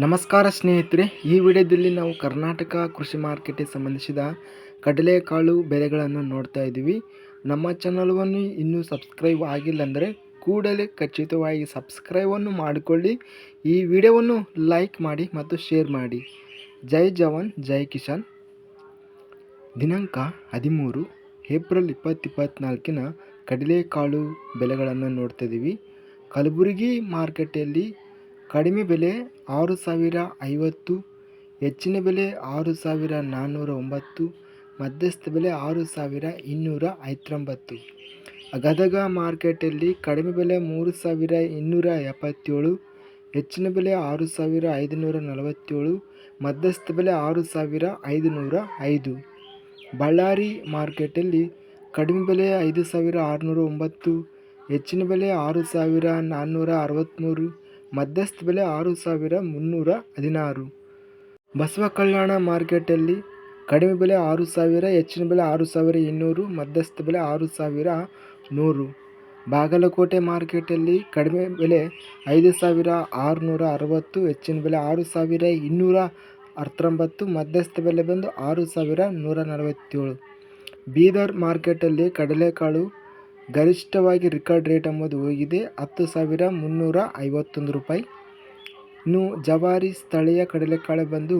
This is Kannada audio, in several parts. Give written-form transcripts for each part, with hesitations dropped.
ನಮಸ್ಕಾರ ಸ್ನೇಹಿತರೆ, ಈ ವಿಡಿಯೋದಲ್ಲಿ ನಾವು ಕರ್ನಾಟಕ ಕೃಷಿ ಮಾರ್ಕೆಟ್ಗೆ ಸಂಬಂಧಿಸಿದ ಕಡಲೆಕಾಳು ಬೆಲೆಗಳನ್ನು ನೋಡ್ತಾ ಇದ್ದೀವಿ. ನಮ್ಮ ಚಾನಲನ್ನು ಇನ್ನೂ ಸಬ್ಸ್ಕ್ರೈಬ್ ಆಗಿಲ್ಲ ಅಂದರೆ ಕೂಡಲೇ ಖಚಿತವಾಗಿ ಸಬ್ಸ್ಕ್ರೈಬನ್ನು ಮಾಡಿಕೊಳ್ಳಿ. ಈ ವಿಡಿಯೋವನ್ನು ಲೈಕ್ ಮಾಡಿ ಮತ್ತು ಶೇರ್ ಮಾಡಿ. ಜೈ ಜವಾನ್ ಜೈ ಕಿಸಾನ್. ದಿನಾಂಕ 13 ಏಪ್ರಿಲ್ 2024 ಕಡಲೆಕಾಳು ಬೆಲೆಗಳನ್ನು ನೋಡ್ತಾ ಇದ್ದೀವಿ. ಕಲಬುರಗಿ ಮಾರ್ಕೆಟಲ್ಲಿ ಕಡಿಮೆ ಬೆಲೆ 6,050, ಹೆಚ್ಚಿನ ಬೆಲೆ 6,409, ಮಧ್ಯಸ್ಥ ಬೆಲೆ 6,219. ಗದಗ ಮಾರ್ಕೆಟಲ್ಲಿ ಕಡಿಮೆ ಬೆಲೆ 3,277, ಹೆಚ್ಚಿನ ಬೆಲೆ 6,547, ಮಧ್ಯಸ್ಥ ಬೆಲೆ 6,505. ಬಳ್ಳಾರಿ ಮಾರ್ಕೆಟಲ್ಲಿ ಕಡಿಮೆ ಬೆಲೆ 5,609, ಹೆಚ್ಚಿನ ಬೆಲೆ 6,463, ಮಧ್ಯಸ್ಥ ಬೆಲೆ 6,316. ಬಸವ ಕಲ್ಯಾಣ ಮಾರ್ಕೆಟಲ್ಲಿ ಕಡಿಮೆ ಬೆಲೆ 6,000, ಹೆಚ್ಚಿನ ಬೆಲೆ 6,200, ಮಧ್ಯಸ್ಥ ಬೆಲೆ 6,100. ಬಾಗಲಕೋಟೆ ಮಾರ್ಕೆಟಲ್ಲಿ ಕಡಿಮೆ ಬೆಲೆ 5,660, ಹೆಚ್ಚಿನ ಬೆಲೆ 6,219, ಮಧ್ಯಸ್ಥ ಬೆಲೆ ಬಂದು 6,147. ಬೀದರ್ ಮಾರ್ಕೆಟಲ್ಲಿ ಕಡಲೆಕಾಳು ಗರಿಷ್ಠವಾಗಿ ರೆಕಾರ್ಡ್ ರೇಟ್ ಎಂಬುದು ಹೋಗಿದೆ 10,351 ರೂಪಾಯಿ. ಇನ್ನು ಜವಾರಿ ಸ್ಥಳೀಯ ಕಡಲೆಕಾಳು ಬಂದು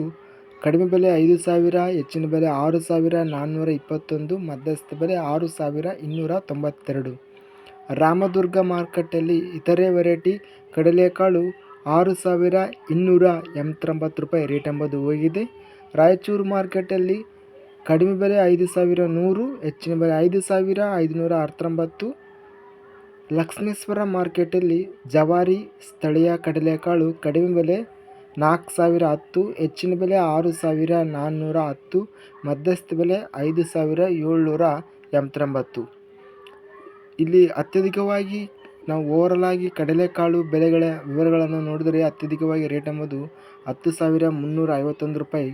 ಕಡಿಮೆ ಬೆಲೆ 5,000, ಹೆಚ್ಚಿನ ಬೆಲೆ 6,421, ಮಧ್ಯಸ್ಥ ಬೆಲೆ 6,292. ರಾಮದುರ್ಗ ಮಾರ್ಕೆಟಲ್ಲಿ ಇತರೆ ವೆರೈಟಿ ಕಡಲೆಕಾಳು 6,289 ರೂಪಾಯಿ ರೇಟ್ ಎಂಬುದು ಹೋಗಿದೆ. ರಾಯಚೂರು ಮಾರ್ಕೆಟಲ್ಲಿ ಕಡಿಮೆ ಬೆಲೆ 5,100, ಹೆಚ್ಚಿನ ಬೆಲೆ 5,519. ಲಕ್ಷ್ಮೇಶ್ವರ ಮಾರ್ಕೆಟಲ್ಲಿ ಜವಾರಿ ಸ್ಥಳೀಯ ಕಡಲೆಕಾಳು ಕಡಿಮೆ ಬೆಲೆ 4,010, ಹೆಚ್ಚಿನ ಬೆಲೆ 6,410, ಮಧ್ಯಸ್ಥ ಬೆಲೆ 5,789. ಇಲ್ಲಿ ಅತ್ಯಧಿಕವಾಗಿ ನಾವು ಓವರಲ್ ಆಗಿ ಕಡಲೆಕಾಳು ಬೆಲೆಗಳ ವಿವರಗಳನ್ನು ನೋಡಿದರೆ ಅತ್ಯಧಿಕವಾಗಿ ರೇಟ್ ಎಂಬುದು 10,351 ರೂಪಾಯಿ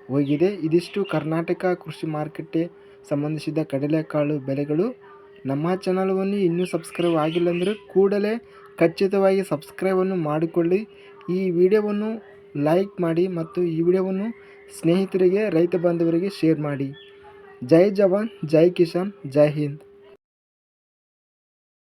ಹೋಗಿದೆ. ಇದಿಷ್ಟು ಕರ್ನಾಟಕ ಕೃಷಿ ಮಾರ್ಕೆಟ್ಗೆ ಸಂಬಂಧಿಸಿದ ಕಡಲೆಕಾಳು ಬೆಲೆಗಳು. ನಮ್ಮ ಚಾನಲನ್ನು ಇನ್ನೂ ಸಬ್ಸ್ಕ್ರೈಬ್ ಆಗಿಲ್ಲ ಅಂದರೆ ಕೂಡಲೇ ಖಚಿತವಾಗಿ ಸಬ್ಸ್ಕ್ರೈಬನ್ನು ಮಾಡಿಕೊಳ್ಳಿ. ಈ ವಿಡಿಯೋವನ್ನು ಲೈಕ್ ಮಾಡಿ ಮತ್ತು ಈ ವಿಡಿಯೋವನ್ನು ಸ್ನೇಹಿತರಿಗೆ, ರೈತ ಬಾಂಧವರಿಗೆ ಶೇರ್ ಮಾಡಿ. ಜೈ ಜವಾನ್ ಜೈ ಕಿಸಾನ್, ಜೈ ಹಿಂದ್.